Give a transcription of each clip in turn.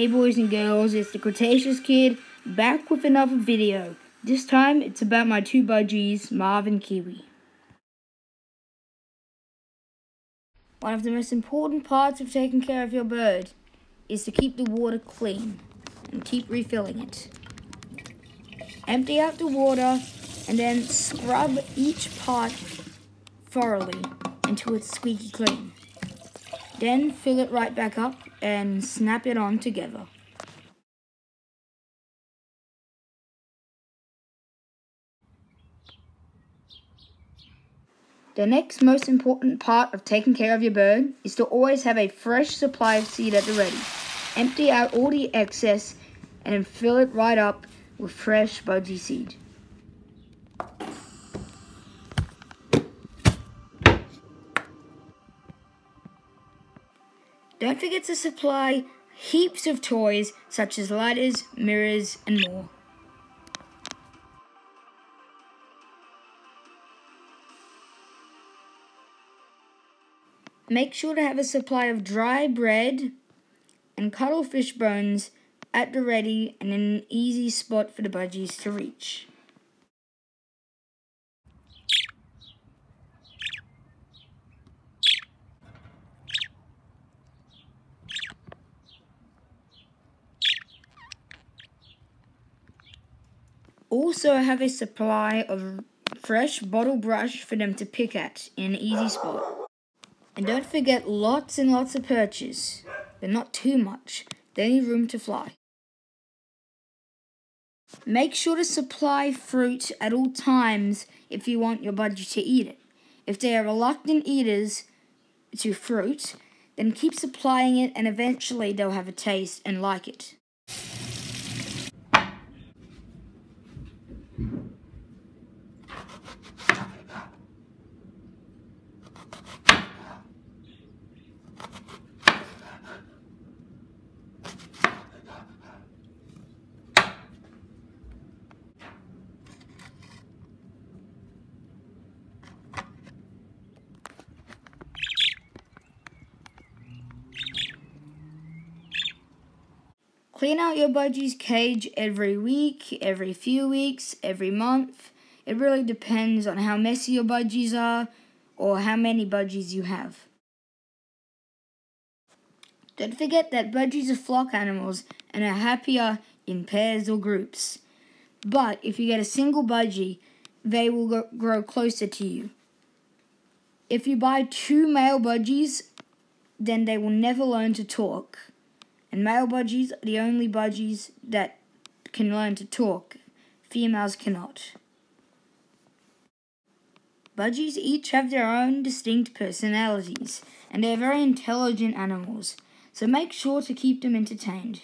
Hey boys and girls, it's the Cretaceous Kid, back with another video. This time, it's about my two budgies, Marv and Kiwi. One of the most important parts of taking care of your bird is to keep the water clean and keep refilling it. Empty out the water and then scrub each part thoroughly until it's squeaky clean. Then fill it right back up and snap it on together. The next most important part of taking care of your bird is to always have a fresh supply of seed at the ready. Empty out all the excess and then fill it right up with fresh budgie seed. Don't forget to supply heaps of toys such as lighters, mirrors, and more. Make sure to have a supply of dry bread and cuttlefish bones at the ready and in an easy spot for the budgies to reach. Also have a supply of fresh bottle brush for them to pick at in an easy spot. And don't forget lots and lots of perches, but not too much. They need room to fly. Make sure to supply fruit at all times if you want your budgie to eat it. If they are reluctant eaters to fruit, then keep supplying it and eventually they'll have a taste and like it. Clean out your budgie's cage every week, every few weeks, every month. It really depends on how messy your budgies are or how many budgies you have. Don't forget that budgies are flock animals and are happier in pairs or groups. But if you get a single budgie, they will grow closer to you. If you buy two male budgies, then they will never learn to talk. And male budgies are the only budgies that can learn to talk. Females cannot. Budgies each have their own distinct personalities, and they're very intelligent animals, so make sure to keep them entertained.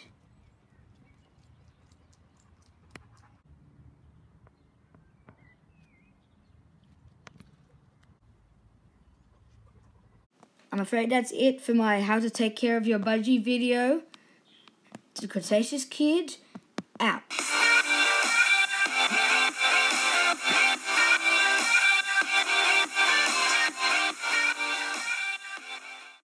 I'm afraid that's it for my how to take care of your budgie video. It's the Cretaceous Kid.